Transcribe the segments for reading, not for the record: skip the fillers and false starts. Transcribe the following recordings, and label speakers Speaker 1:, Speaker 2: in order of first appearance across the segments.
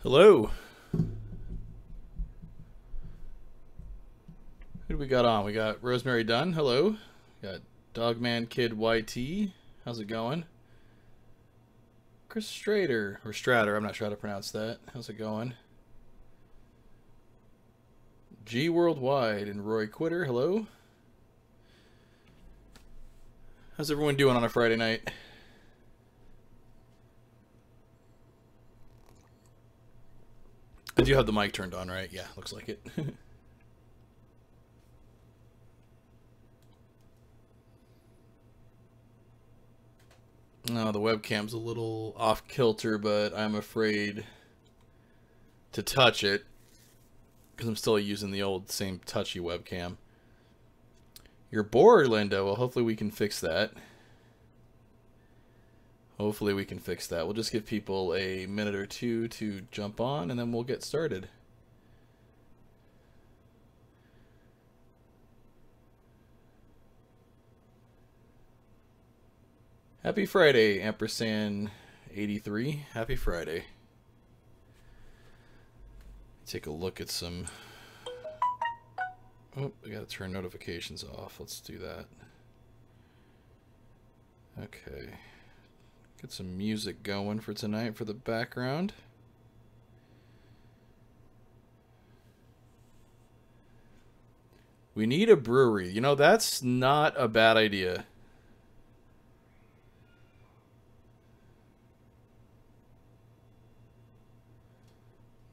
Speaker 1: Hello. Who do we got on? We got Rosemary Dunn. Hello. Got Dogman Kid YT. How's it going? Chris Strader, or Stratter, I'm not sure how to pronounce that. How's it going? G Worldwide and Roy Quitter. Hello. How's everyone doing on a Friday night? I do have the mic turned on, right? Yeah, looks like it. No, the webcam's a little off kilter, but I'm afraid to touch it because I'm still using the old same touchy webcam. You're bored, Linda. Well, hopefully we can fix that. Hopefully we can fix that. We'll just give people a minute or two to jump on, and then we'll get started. Happy Friday, ampersand 83. Happy Friday. Take a look at some... Oh, I gotta turn notifications off. Let's do that. Okay. Get some music going for tonight for the background. We need a brewery. You know, that's not a bad idea.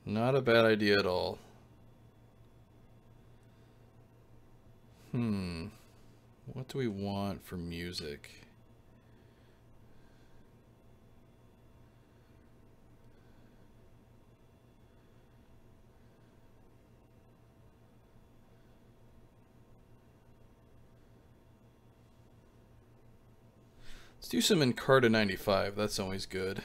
Speaker 1: Not a bad idea at all. What do we want for music? Let's do some Encarta 95. That's always good.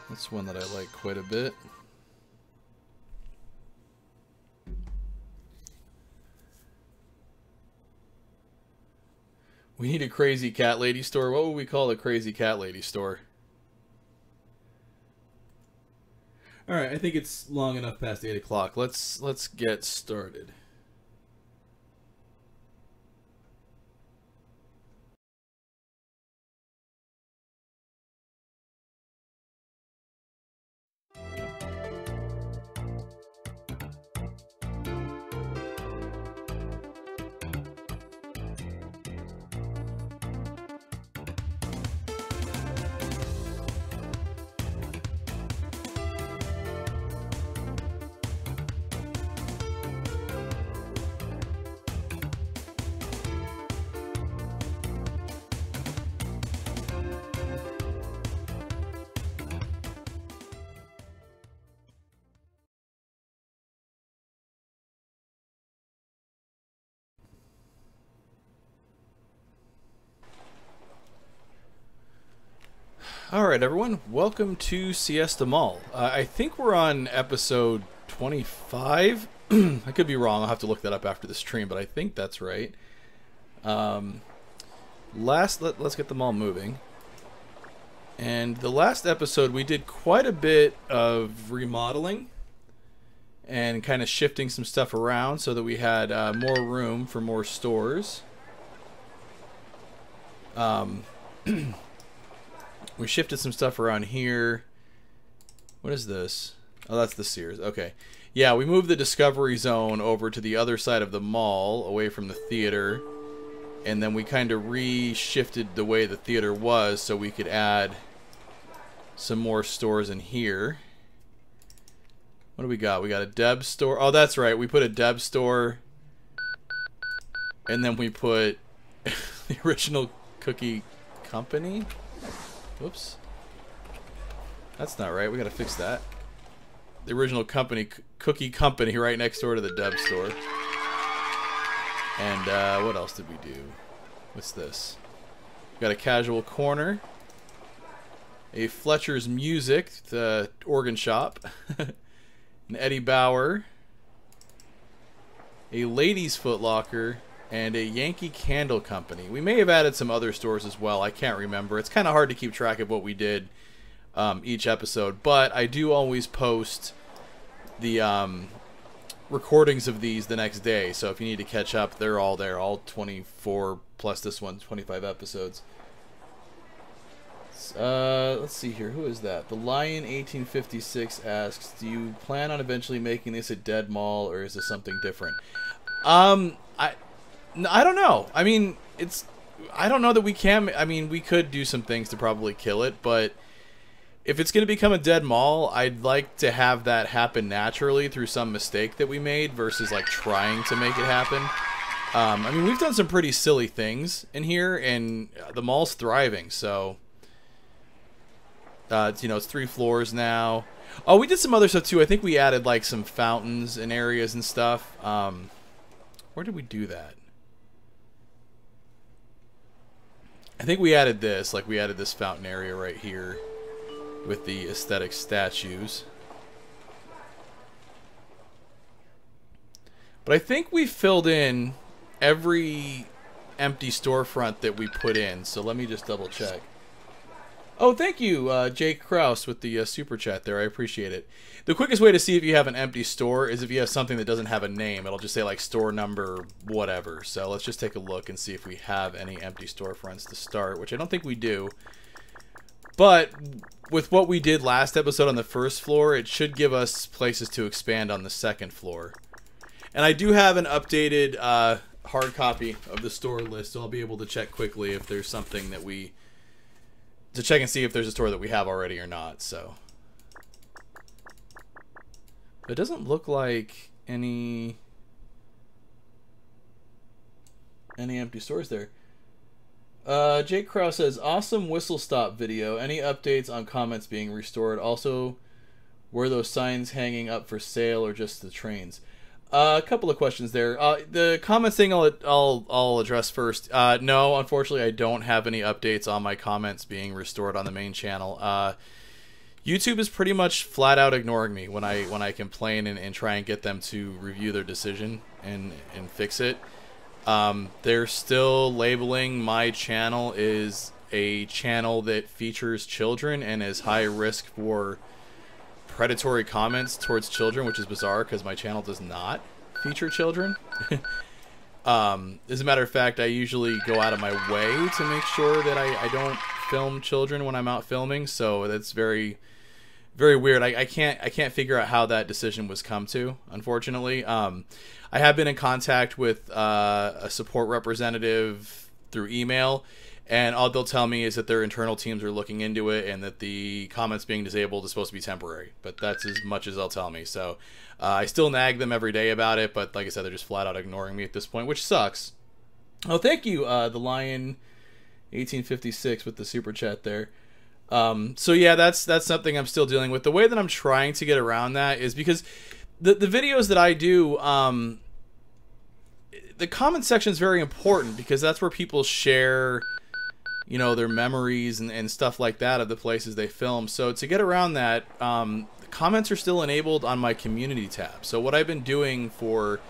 Speaker 1: That's one that I like quite a bit. We need a crazy cat lady store. What would we call a crazy cat lady store? All right, I think it's long enough past 8 o'clock. Let's get started. Alright everyone, welcome to Siesta Mall. I think we're on episode 25. I could be wrong, I'll have to look that up after the stream, but I think that's right. Let's get the mall moving. And the last episode we did quite a bit of remodeling and kind of shifting some stuff around so that we had more room for more stores. We shifted some stuff around here. What is this? Oh, that's the Sears. Okay. Yeah, we moved the Discovery Zone over to the other side of the mall, away from the theater. And then we kind of re-shifted the way the theater was so we could add some more stores in here. What do we got? We got a Deb store. Oh, that's right. We put a Deb store. And then we put the original Cookie Company. Whoops. That's not right. We gotta fix that. The original company, Cookie Company, right next door to the Deb store. And what else did we do? What's this? We got a Casual Corner. A Fletcher's Music, the organ shop. An Eddie Bauer. A Ladies Foot Locker. and a Yankee Candle Company. We may have added some other stores as well. I can't remember. It's kind of hard to keep track of what we did each episode, but I do always post the recordings of these the next day, so if you need to catch up, they're all there, all 24 plus this one, 25 episodes. Let's see here. Who is that? The Lion 1856 asks, do you plan on eventually making this a dead mall, or is this something different? I don't know. I mean, I don't know that we can. I mean, we could do some things to probably kill it, but if it's going to become a dead mall, I'd like to have that happen naturally through some mistake that we made versus like trying to make it happen. I mean, we've done some pretty silly things in here, and the mall's thriving, so you know, it's 3 floors now. Oh, we did some other stuff too. I think we added like some fountains in areas and stuff. Where did we do that? I think we added this, like we added this fountain area right here with the aesthetic statues. But I think we filled in every empty storefront that we put in, so let me just double check. Oh, thank you, Jake Kraus with the super chat there. I appreciate it. The quickest way to see if you have an empty store is if you have something that doesn't have a name. It'll just say like store number whatever. So let's just take a look and see if we have any empty storefronts to start, which I don't think we do. But with what we did last episode on the first floor, it should give us places to expand on the second floor. And I do have an updated hard copy of the store list, so I'll be able to check quickly if there's something that to check and see if there's a store that we have already or not. So it doesn't look like any empty stores there. Jake Krause says, awesome whistle stop video. Any updates on comments being restored? Also, were those signs hanging up for sale or just the trains? A couple of questions there. The comments thing I'll address first. No, unfortunately, I don't have any updates on my comments being restored on the main channel. YouTube is pretty much flat out ignoring me when I complain and try and get them to review their decision and fix it. They're still labeling my channel is a channel that features children and is high risk for predatory comments towards children, which is bizarre because my channel does not feature children. As a matter of fact, I usually go out of my way to make sure that I don't film children when I'm out filming, so that's very, very weird. I can't figure out how that decision was come to, unfortunately. I have been in contact with a support representative through email, and all they'll tell me is that their internal teams are looking into it and that the comments being disabled is supposed to be temporary. But that's as much as they'll tell me. So I still nag them every day about it, but like I said, they're just flat out ignoring me at this point, which sucks. Oh, thank you, the Lion 1856 with the super chat there. So yeah, that's something I'm still dealing with. The way that I'm trying to get around that is because the videos that I do, the comment section is very important because that's where people share, you know, their memories and stuff like that of the places they film. So to get around that, the comments are still enabled on my community tab. So what I've been doing for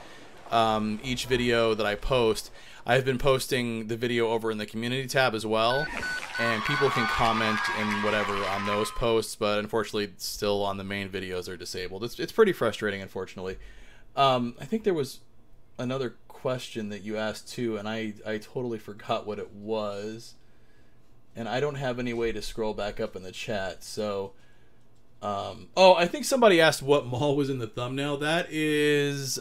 Speaker 1: each video that I post, I've been posting the video over in the community tab as well, and people can comment and whatever on those posts, but unfortunately still on the main videos are disabled. It's pretty frustrating, unfortunately. I think there was another question that you asked too, and I totally forgot what it was, and I don't have any way to scroll back up in the chat. So oh, I think somebody asked what mall was in the thumbnail. That is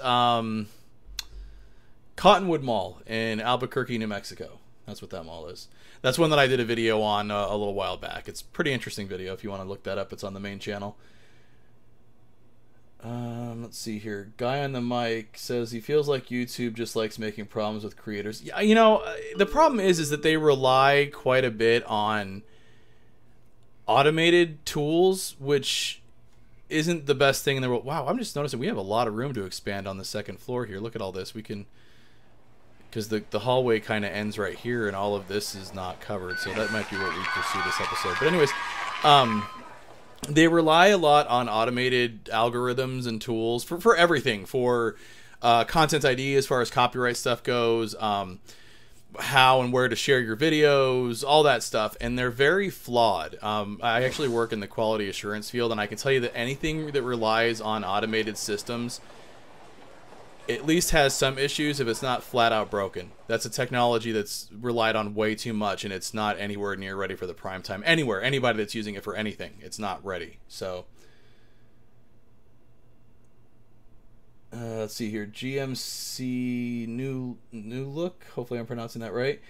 Speaker 1: Cottonwood Mall in Albuquerque, New Mexico. That's what that mall is. That's one that I did a video on a little while back. It's a pretty interesting video if you want to look that up. It's on the main channel. Let's see here. Guy on the mic says he feels like YouTube just likes making problems with creators. Yeah, you know, the problem is that they rely quite a bit on automated tools, which isn't the best thing in the world. Wow, I'm just noticing we have a lot of room to expand on the second floor here. Look at all this. We can, because the hallway kind of ends right here, and all of this is not covered, so that might be what we pursue this episode. But anyways, they rely a lot on automated algorithms and tools for everything, for content ID as far as copyright stuff goes, how and where to share your videos, all that stuff, and they're very flawed. I actually work in the quality assurance field, and I can tell you that anything that relies on automated systems at least has some issues if it's not flat out broken. That's a technology that's relied on way too much, and it's not anywhere near ready for the prime time. Anywhere, anybody that's using it for anything, it's not ready. So let's see here. GMC new look. Hopefully I'm pronouncing that right.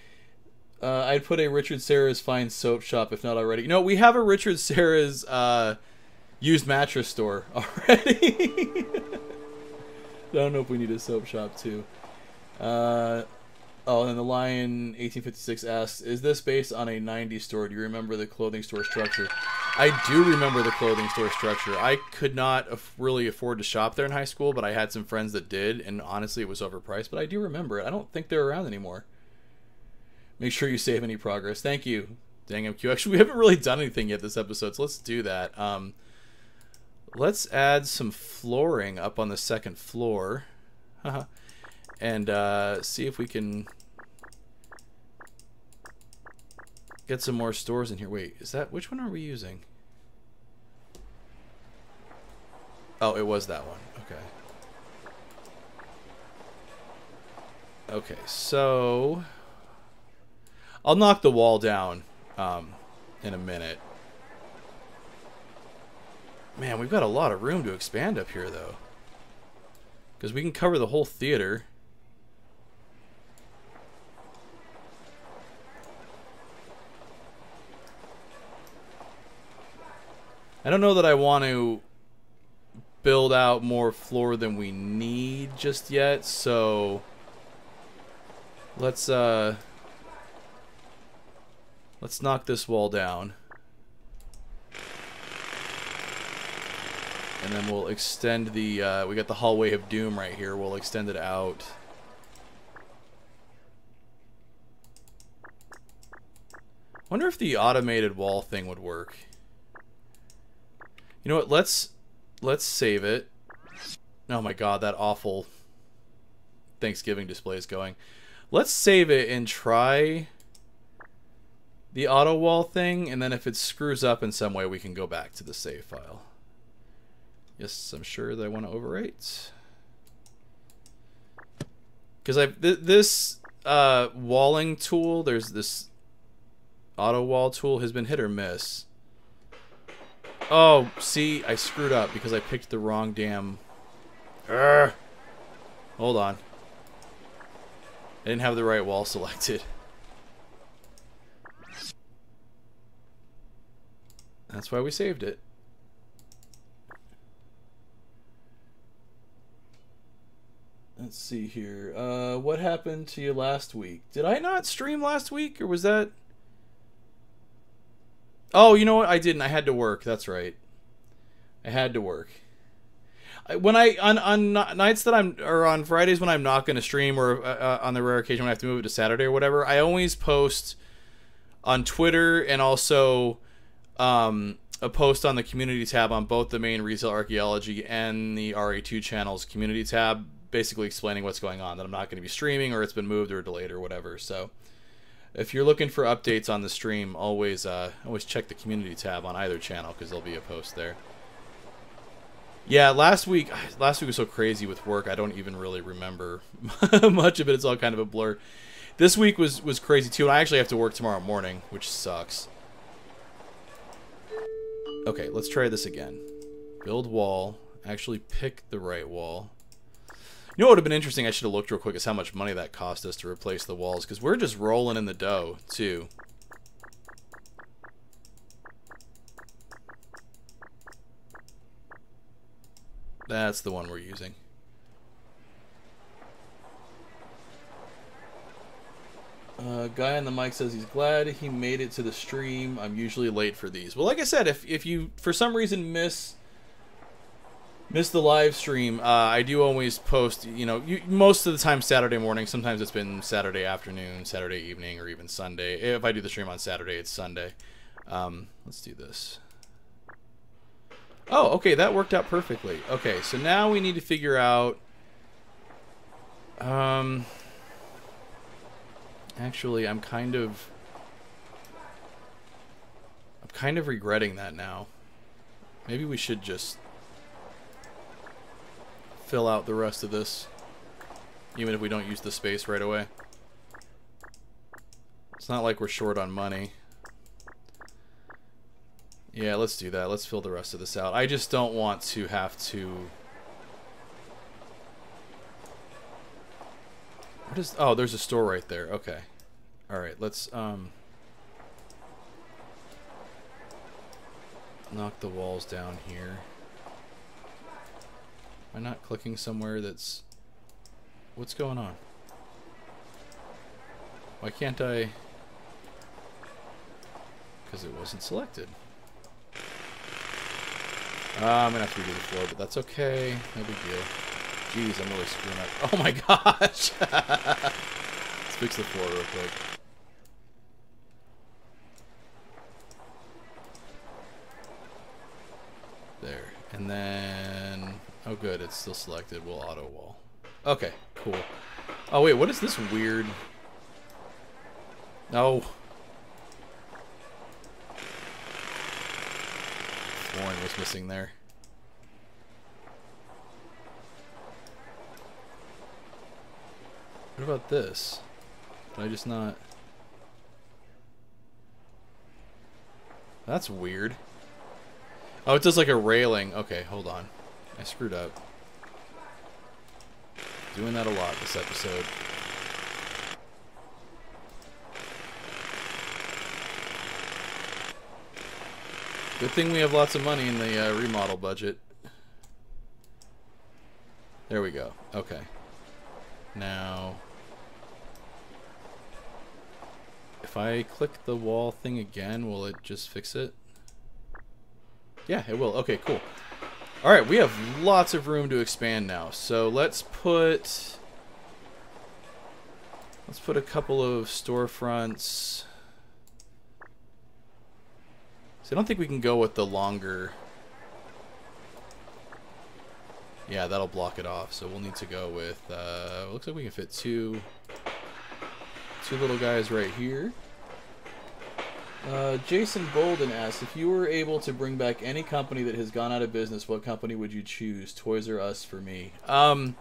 Speaker 1: I'd put a Richard Serra's Fine Soap Shop if not already. You know, we have a Richard Serra's used mattress store already. I don't know if we need a soap shop too. Oh, and the Lion 1856 asks, is this based on a 90s store? Do you remember the clothing store structure? I do remember the clothing store structure. I could not really afford to shop there in high school, but I had some friends that did, and honestly it was overpriced, but I do remember it. I don't think they're around anymore. Make sure you save any progress. Thank you, Dang MQ. Actually, we haven't really done anything yet this episode, so let's do that. Let's add some flooring up on the second floor. And see if we can get some more stores in here. Wait, is that, which one are we using? Oh, it was that one. Okay. Okay, so I'll knock the wall down in a minute. Man, we've got a lot of room to expand up here, though. Because we can cover the whole theater. I don't know that I want to build out more floor than we need just yet, so let's knock this wall down. And then we'll extend the, we got the hallway of doom right here. We'll extend it out. Wonder if the automated wall thing would work. You know what? Let's save it. Oh my god, that awful Thanksgiving display is going. Let's save it and try the auto wall thing, and then if it screws up in some way, we can go back to the save file. Yes, I'm sure that I want to overwrite. Because this walling tool, there's this auto wall tool, has been hit or miss. Oh, see, I screwed up because I picked the wrong damn... Hold on. I didn't have the right wall selected. That's why we saved it. Let's see here. What happened to you last week? Did I not stream last week, or was that... Oh, you know what? I didn't. I had to work. That's right. I had to work. When on nights that or on Fridays when I'm not going to stream, or on the rare occasion when I have to move it to Saturday or whatever, I always post on Twitter and also a post on the community tab on both the main Retail Archaeology and the RA2 channels community tab, basically explaining what's going on, that I'm not going to be streaming, or it's been moved or delayed or whatever. So if you're looking for updates on the stream, always check the community tab on either channel, because there'll be a post there. Yeah, last week was so crazy with work, I don't even really remember much of it. It's all kind of a blur. This week was crazy too, and I actually have to work tomorrow morning, which sucks. Okay, let's try this again. Build wall. Actually pick the right wall. You know what would have been interesting? I should have looked real quick is how much money that cost us to replace the walls, because we're just rolling in the dough too. That's the one we're using. Guy on the mic says he's glad he made it to the stream. I'm usually late for these. Well, like I said, if you for some reason miss the live stream, I do always post, you know, most of the time Saturday morning. Sometimes it's been Saturday afternoon, Saturday evening, or even Sunday. If I do the stream on Saturday, it's Sunday. Let's do this. Oh, okay, that worked out perfectly. Okay, so now we need to figure out Actually, I'm kind of regretting that now. Maybe we should just fill out the rest of this, even if we don't use the space right away. It's not like we're short on money. Yeah, let's do that. Let's fill the rest of this out. I just don't want to have to... What is... Oh, there's a store right there. Okay. Alright, let's, knock the walls down here. Am I not clicking somewhere that's... What's going on? Why can't I... Because it wasn't selected. I'm gonna have to redo the floor, but that's okay. No big deal. Jeez, I'm really screwing up. Oh my gosh! Let's fix the floor real quick. There. And then... Oh good, it's still selected. We'll auto wall. Okay, cool. Oh wait, what is this weird... No. Flooring was missing there. What about this? Did I just not... That's weird. Oh, it does like a railing. Okay, hold on. I screwed up. Doing that a lot this episode. Good thing we have lots of money in the remodel budget. There we go. Okay. Now, if I click the wall thing again, will it just fix it? Yeah, it will. Okay, cool. Alright, we have lots of room to expand now. So let's put a couple of storefronts. So I don't think we can go with the longer... Yeah, that'll block it off. So we'll need to go with... looks like we can fit two little guys right here. Jason Bolden asks, if you were able to bring back any company that has gone out of business, what company would you choose? Toys R Us for me. You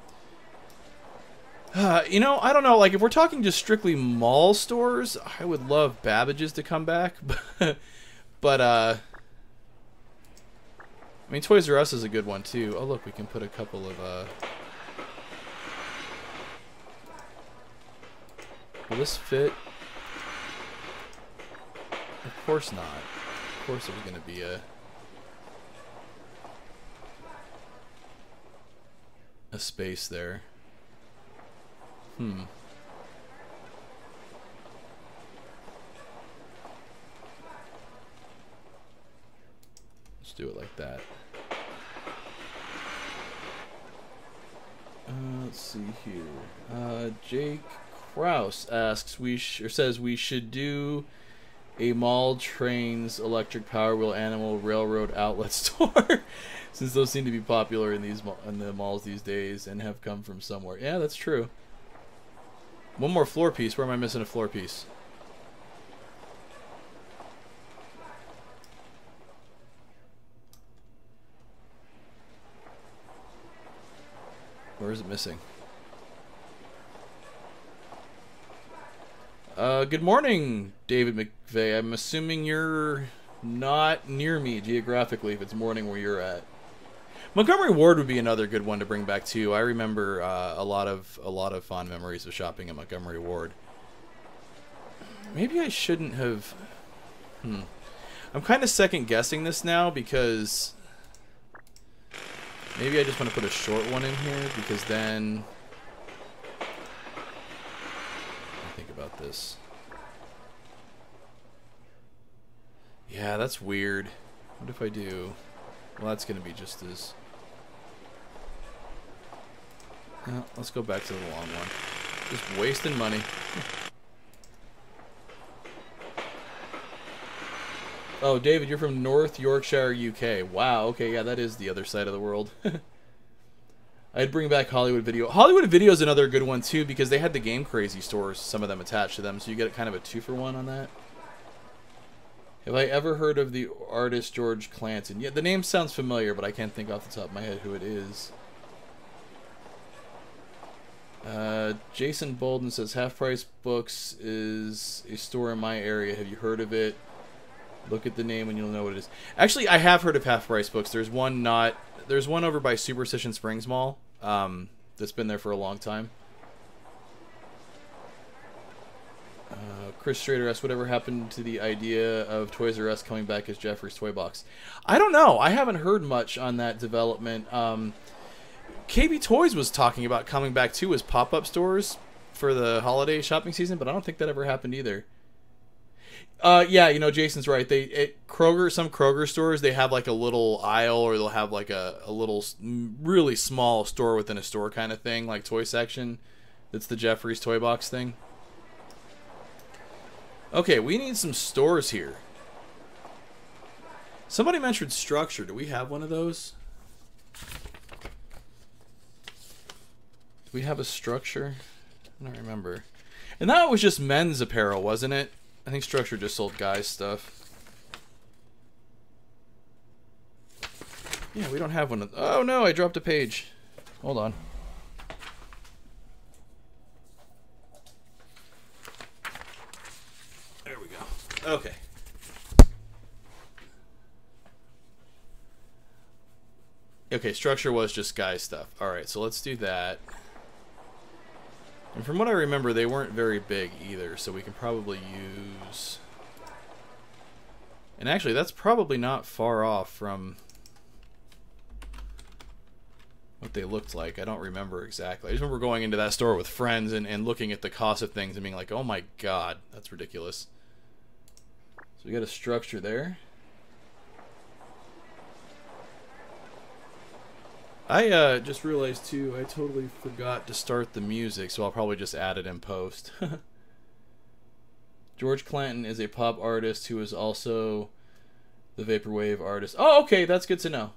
Speaker 1: know, I don't know. Like, if we're talking just strictly mall stores, I would love Babbage's to come back. But I mean, Toys R Us is a good one, too. Oh, look, we can put a couple of, Will this fit? Of course not. Of course it was going to be a space there. Let's do it like that. Let's see here. Jake Kraus asks, says we should do a mall, trains, electric power wheel, animal, railroad outlet store, since those seem to be popular in the malls these days and have come from somewhere. Yeah, that's true. One more floor piece. Where am I missing a floor piece? Where is it missing? Good morning, David McVeigh. I'm assuming you're not near me geographically if it's morning where you're at. Montgomery Ward would be another good one to bring back too. I remember a lot of fond memories of shopping at Montgomery Ward. Maybe I shouldn't have. I'm kind of second guessing this now because maybe I just want to put a short one in here because then. Think about this. Yeah, that's weird. What if I do? Well, that's going to be just as... let's go back to the long one. Just wasting money. Oh, David, you're from North Yorkshire, UK. Wow, okay, yeah, that is the other side of the world. I'd bring back Hollywood Video. Hollywood Video is another good one too because they had the Game Crazy stores, some of them attached to them, so you get kind of a 2-for-1 on that. Have I ever heard of the artist George Clanton? Yeah, the name sounds familiar, but I can't think off the top of my head who it is. Jason Bolden says Half Price Books is a store in my area. Have you heard of it? Look at the name and you'll know what it is. Actually, I have heard of Half Price Books. There's one over by Superstition Springs Mall. That's been there for a long time. Chris Strader asks, whatever happened to the idea of Toys R Us coming back as Jeffrey's Toy Box? I don't know. I haven't heard much on that development. KB Toys was talking about coming back too as pop-up stores for the holiday shopping season, but I don't think that ever happened either. Yeah, you know, Jason's right. Some Kroger stores, they have like a little aisle, or they'll have like a little really small store within a store kind of thing, like toy section. That's the Jeffrey's Toy Box thing. Okay, we need some stores here. Somebody mentioned Structure. Do we have one of those? Do we have a Structure? I don't remember. And that was just men's apparel, wasn't it? I think Structure just sold guys' stuff. Yeah, we don't have one of... Oh no, I dropped a page. Hold on. There we go. Okay. Okay, Structure was just guys' stuff. Alright, so let's do that. And from what I remember, they weren't very big either, so we can probably use... And actually, that's probably not far off from what they looked like. I don't remember exactly. I just remember going into that store with friends and looking at the cost of things and being like, oh my god, that's ridiculous. So we got a Structure there. I just realized too, I totally forgot to start the music, so I'll probably just add it in post. George Clanton is a pop artist who is also the vaporwave artist. Oh, okay, that's good to know.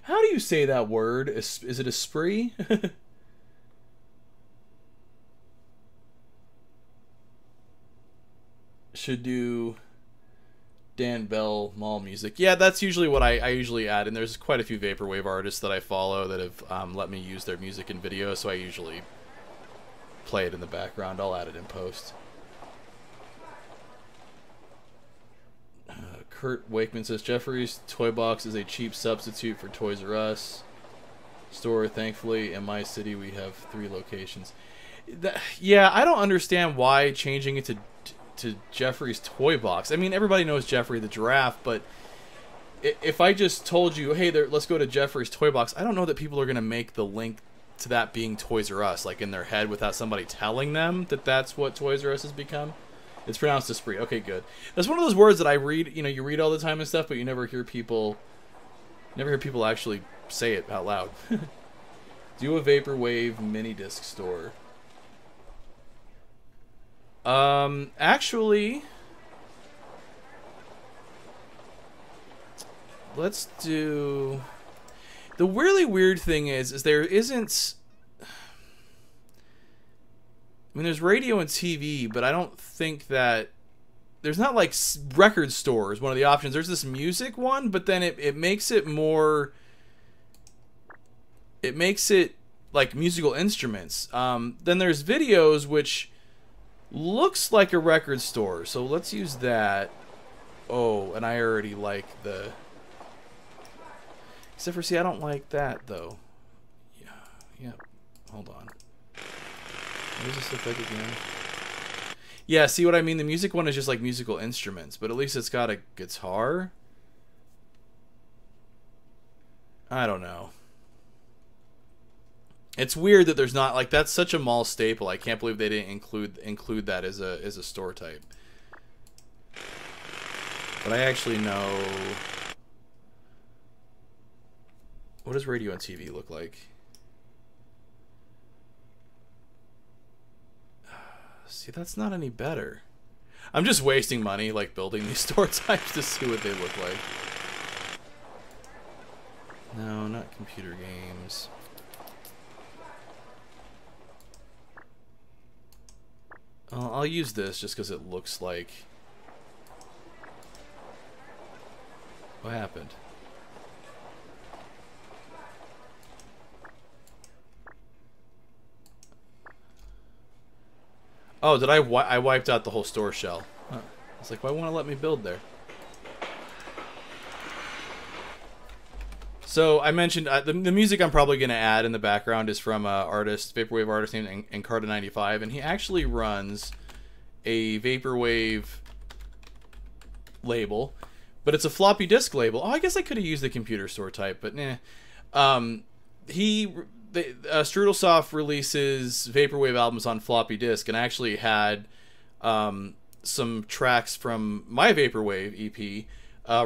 Speaker 1: How do you say that word? Is it a spree? Should do Dan Bell Mall music. Yeah, that's usually what I usually add, and there's quite a few vaporwave artists that I follow that have let me use their music in video, so I usually play it in the background. I'll add it in post. Kurt Wakeman says Jeffrey's Toy Box is a cheap substitute for Toys R Us store. Thankfully, in my city, we have 3 locations. Yeah, I don't understand why changing it to Jeffrey's Toy Box. I mean, everybody knows Jeffrey the Giraffe, but if I just told you, hey, let's go to Jeffrey's Toy Box, I don't know that people are going to make the link to that being Toys R Us, like in their head, without somebody telling them that that's what Toys R Us has become. It's pronounced Esprit. Okay, good. That's one of those words that I read, you know, you read all the time and stuff, but you never hear people actually say it out loud. Do a vaporwave mini disc store. Actually, let's do... The really weird thing is there isn't... I mean, there's radio and TV, but I don't think that... There's not, like, record stores, one of the options. There's this music one, but then it makes it more... It makes it, like, musical instruments. Then there's videos, which... looks like a record store, so let's use that. Oh, and I already like the... Except for, see, I don't like that, though. Yeah. Hold on. What does this look like again? Yeah, see what I mean? The music one is just like musical instruments, but at least it's got a guitar. I don't know. It's weird that there's not, like, that's such a mall staple. I can't believe they didn't include that as a store type. But I actually know... What does radio and TV look like? See, that's not any better. I'm just wasting money, like, building these store types to see what they look like. No, not computer games. I'll use this just because it looks like... What happened? Oh, did I wiped out the whole store shell. Huh. I was like, why won't it let me build there? So I mentioned the music I'm probably going to add in the background is from an artist, vaporwave artist named Encarta95, and he actually runs a vaporwave label, but it's a floppy disk label. Oh, I guess I could have used the computer store type, but nah. Strudelsoft releases vaporwave albums on floppy disk, and I actually had some tracks from my vaporwave EP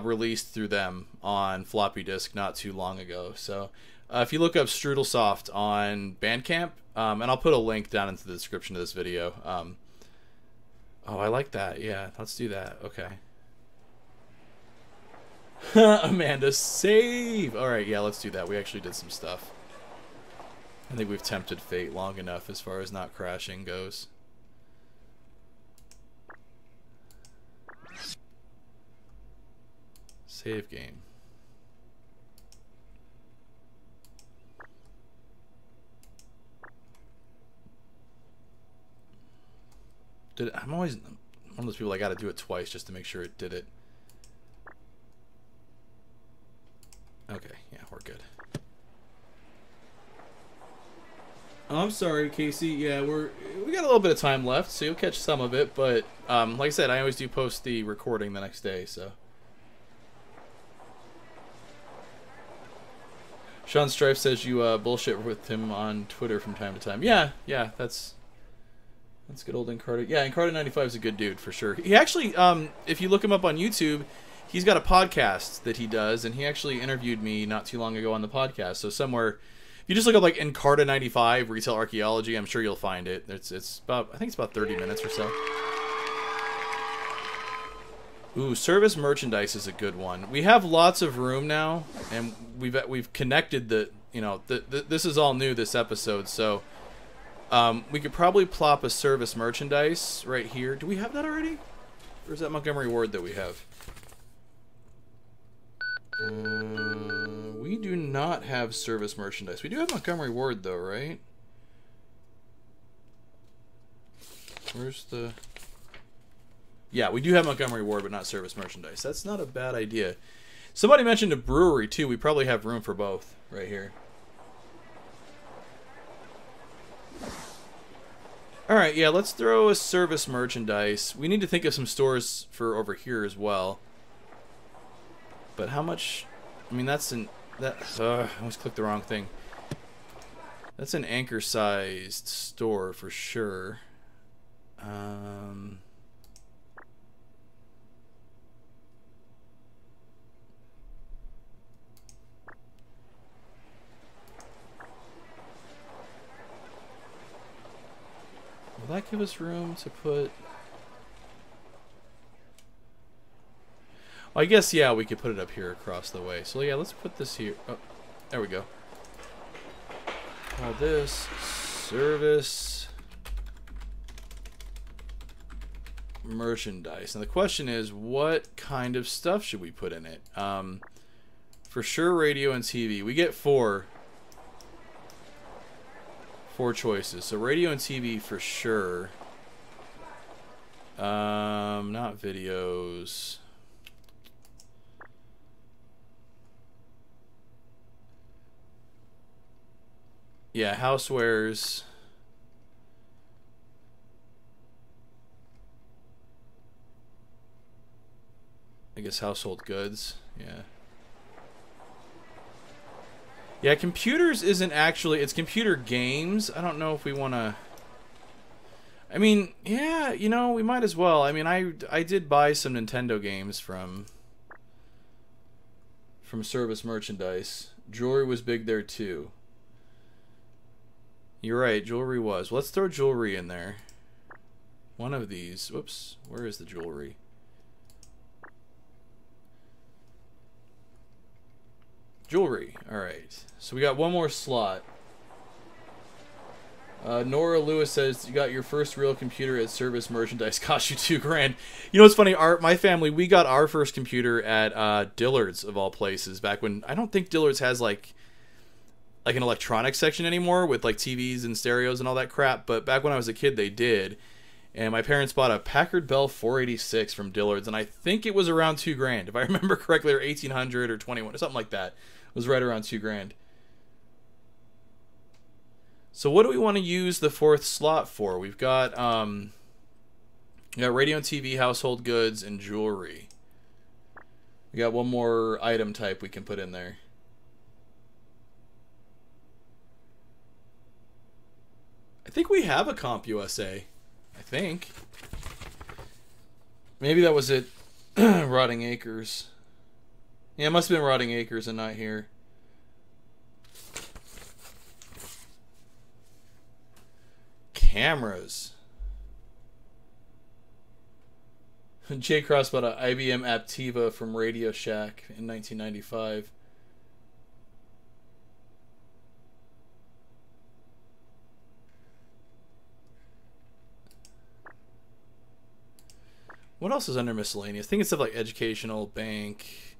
Speaker 1: released through them on floppy disk not too long ago. So if you look up Strudelsoft on Bandcamp, and I'll put a link down into the description of this video. Oh, I like that. Yeah, let's do that. Okay. Amanda, save! Alright, yeah, let's do that. We actually did some stuff. I think we've tempted fate long enough as far as not crashing goes. Save game. I'm always one of those people I gotta do it twice just to make sure it did it. Okay, yeah, we're good. Oh, I'm sorry, Casey. Yeah, we got a little bit of time left, so you'll catch some of it. But like I said, I always do post the recording the next day. So Sean Strife says you bullshit with him on Twitter from time to time. Yeah, that's good old Encarta. Yeah, Encarta95 is a good dude for sure. He actually, if you look him up on YouTube, he's got a podcast that he does, and he actually interviewed me not too long ago on the podcast. So somewhere, if you just look up like Encarta95 Retail Archaeology, I'm sure you'll find it. It's about, I think it's about 30 minutes or so. Ooh, service merchandise is a good one. We have lots of room now, and we've connected the, you know, this is all new this episode, so we could probably plop a service merchandise right here. Do we have that already? Or is that Montgomery Ward that we have? We do not have service merchandise. We do have Montgomery Ward though, right? Where's the... Yeah, we do have Montgomery Ward, but not service merchandise. That's not a bad idea. Somebody mentioned a brewery too. We probably have room for both right here. Alright, yeah, let's throw a service merchandise. We need to think of some stores for over here as well. But how much... I mean, that's an... I almost clicked the wrong thing. That's an anchor-sized store for sure. Will that give us room to put... Well, I guess, yeah, we could put it up here across the way. So, yeah, let's put this here. Oh, there we go. Call this service merchandise. And the question is, what kind of stuff should we put in it? For sure, radio and TV. We get four choices. So, radio and TV for sure. Not videos. Yeah, housewares. I guess household goods. Yeah. Yeah, computers isn't actually... It's computer games. I don't know if we want to... I mean, yeah, you know, we might as well. I mean, I did buy some Nintendo games from service merchandise. Jewelry was big there, too. You're right, jewelry was. Let's throw jewelry in there. One of these. Whoops. Where is the jewelry? Jewelry. Alright. So we got one more slot. Nora Lewis says, you got your first real computer at Service Merchandise. Cost you $2,000. You know what's funny? My family, we got our first computer at Dillard's, of all places, back when... I don't think Dillard's has, like an electronics section anymore with, like, TVs and stereos and all that crap. But back when I was a kid, they did. And my parents bought a Packard Bell 486 from Dillard's, and I think it was around $2,000. If I remember correctly, or 1800 or 21 or something like that. It was right around $2,000. So what do we want to use the fourth slot for? We've got radio and TV, household goods, and jewelry. We got one more item type we can put in there. I think we have a Comp USA. I think. Maybe that was it. Rotting Acres. Yeah, it must have been Rotting Acres and not here. Cameras. J. Cross bought an IBM Aptiva from Radio Shack in 1995. What else is under miscellaneous? I think it's stuff like educational, bank,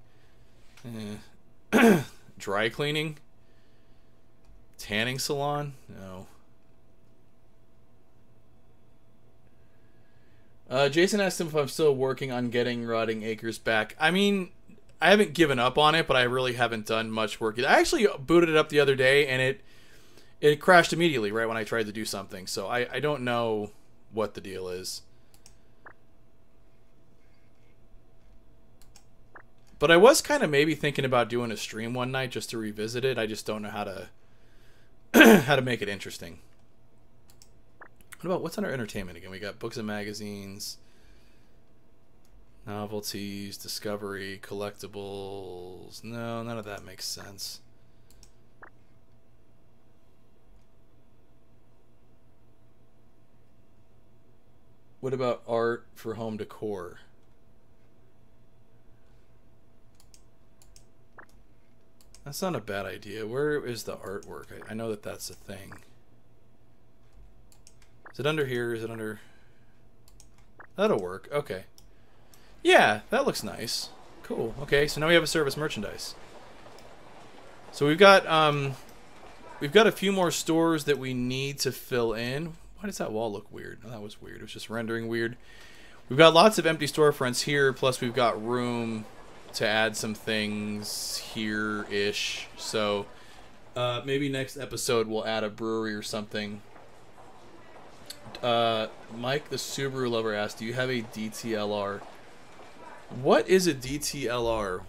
Speaker 1: dry cleaning, tanning salon. No. Jason asked him if I'm still working on getting Rotting Acres back. I mean, I haven't given up on it, but I really haven't done much work. I actually booted it up the other day, and it crashed immediately right when I tried to do something. So I don't know what the deal is. But I was kind of maybe thinking about doing a stream one night just to revisit it. I just don't know how to how to make it interesting. What about what's under entertainment again? We got books and magazines, novelties, discovery, collectibles. No, none of that makes sense. What about art for home decor? That's not a bad idea. Where is the artwork? I know that that's a thing. Is it under here? Is it under... That'll work. Okay. Yeah, that looks nice. Cool. Okay, so now we have a Service Merchandise. So we've got a few more stores that we need to fill in. Why does that wall look weird? Oh, that was weird. It was just rendering weird. We've got lots of empty storefronts here, plus we've got room to add some things here-ish. So maybe next episode we'll add a brewery or something. Mike the Subaru lover asked, do you have a DTLR? What is a DTLR?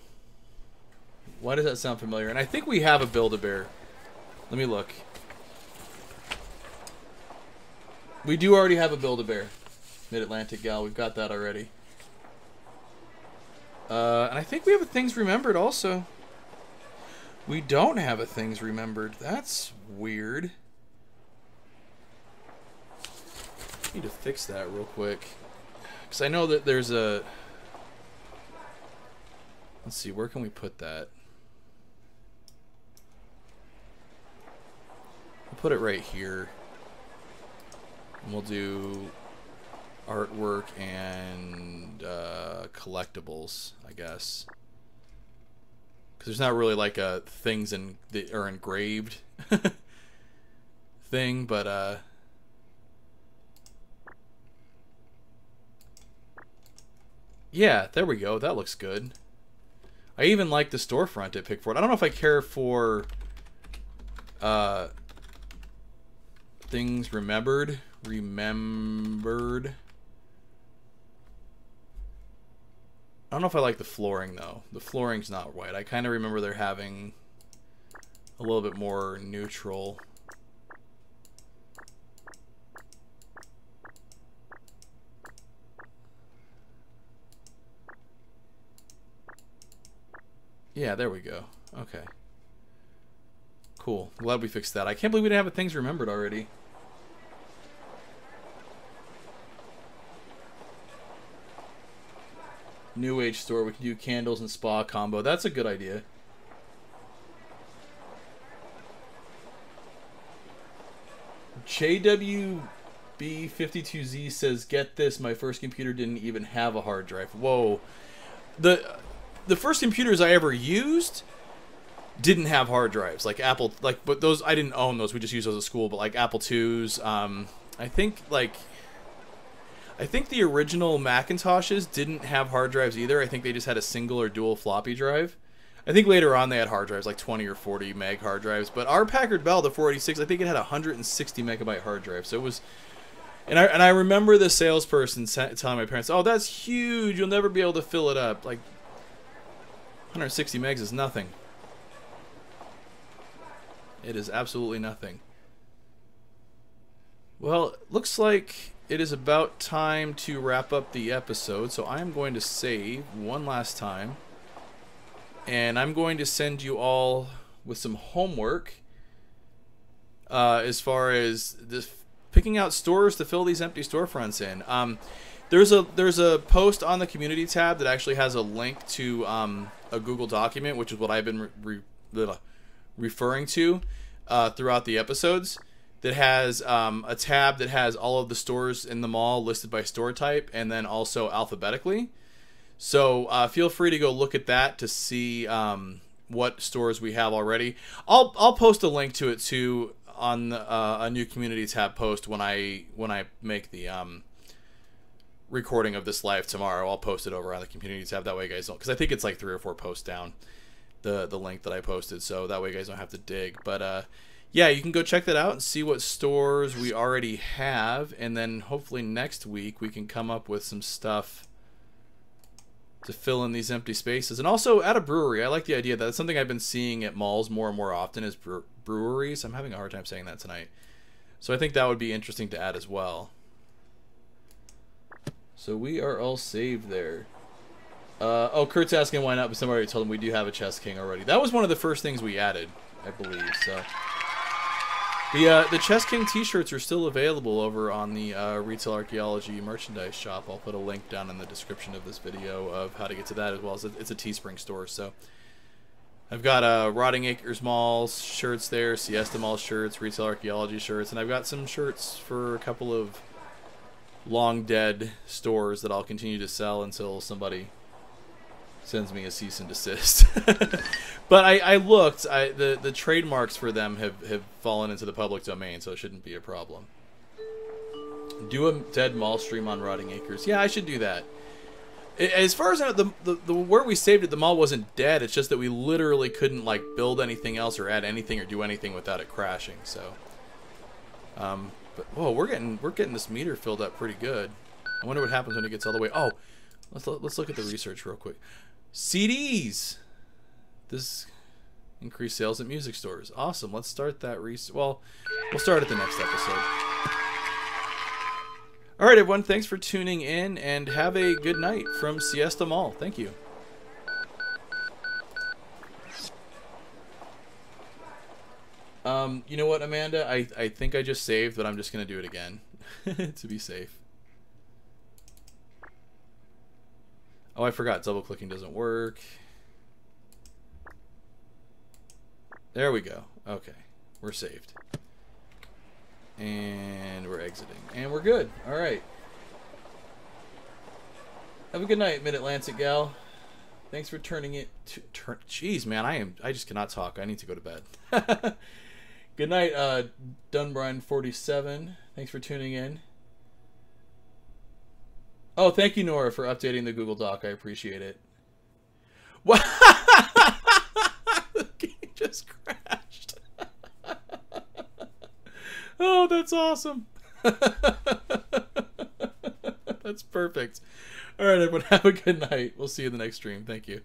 Speaker 1: Why does that sound familiar? And I think we have a Build-A-Bear. Let me look. We do already have a Build-A-Bear. Mid-Atlantic Gal, we've got that already. And I think we have a Things Remembered also. We don't have a Things Remembered. That's weird. I need to fix that real quick. Because I know that there's a... Let's see, where can we put that? We'll put it right here. And we'll do artwork and collectibles, I guess. Because there's not really like a things that are engraved thing, but yeah, there we go. That looks good. I even like the storefront at Pickford. I don't know if I care for things remembered. I don't know if I like the flooring though. The flooring's not white. I kind of remember they're having a little bit more neutral. Yeah, there we go. Okay. Cool. Glad we fixed that. I can't believe we didn't have things remembered already. New Age store. We can do candles and spa combo. That's a good idea. JWB52Z says, "Get this, my first computer didn't even have a hard drive." Whoa. The first computers I ever used didn't have hard drives. Like Apple, but those, I didn't own those. We just used those at school. But like Apple IIs, I think the original Macintoshes didn't have hard drives either. I think they just had a single or dual floppy drive. I think later on they had hard drives, like 20 or 40 meg hard drives. But our Packard Bell, the 486, I think it had a 160 megabyte hard drive. So it was, and I remember the salesperson telling my parents, "Oh, that's huge. You'll never be able to fill it up." Like 160 megs is nothing. It is absolutely nothing. Well, looks like it is about time to wrap up the episode. So I am going to save one last time. And I'm going to send you all with some homework as far as this, picking out stores to fill these empty storefronts in. There's a post on the community tab that actually has a link to a Google document, which is what I've been referring to throughout the episodes, that has a tab that has all of the stores in the mall listed by store type and then also alphabetically. So feel free to go look at that to see what stores we have already. I'll post a link to it too on a new community tab post when I make the recording of this live tomorrow. I'll post it over on the community tab. That way you guys don't, because I think it's like 3 or 4 posts down, the link that I posted. So that way you guys don't have to dig. But yeah, you can go check that out and see what stores we already have, and then hopefully next week we can come up with some stuff to fill in these empty spaces. And also at a brewery, I like the idea that it's something I've been seeing at malls more and more often is breweries. I'm having a hard time saying that tonight. So I think that would be interesting to add as well. So we are all saved there. Oh, Kurt's asking why not, but somebody already told him we do have a Chess King already. That was one of the first things we added, I believe. So the Chess King t-shirts are still available over on the Retail Archaeology merchandise shop. I'll put a link down in the description of this video of how to get to that, as well as it's a Teespring store. So I've got Rotting Acres Mall shirts there, Siesta Mall shirts, Retail Archaeology shirts, and I've got some shirts for a couple of long dead stores that I'll continue to sell until somebody sends me a cease and desist. But I looked, the trademarks for them have fallen into the public domain, so it shouldn't be a problem. Do a dead mall stream on Rotting Acres. Yeah, I should do that. As far as the where we saved it, the mall wasn't dead. It's just that we literally couldn't like build anything else or add anything or do anything without it crashing. So, but whoa, we're getting this meter filled up pretty good. I wonder what happens when it gets all the way. Oh, let's look at the research real quick. CDs. This increased sales at music stores. Awesome. Let's start that research. Well, we'll start at the next episode. All right, everyone. Thanks for tuning in, and have a good night from Siesta Mall. Thank you. You know what, Amanda? I think I just saved, but I'm just going to do it again to be safe. Oh, I forgot. Double-clicking doesn't work. There we go. Okay. We're saved. And we're exiting. And we're good. All right. Have a good night, Mid-Atlantic gal. Thanks for turning it to... Jeez, man. I just cannot talk. I need to go to bed. Good night, Dunbrine47. Thanks for tuning in. Oh, thank you, Nora, for updating the Google Doc. I appreciate it. What? The game just crashed. Oh, that's awesome. That's perfect. All right, everyone, have a good night. We'll see you in the next stream. Thank you.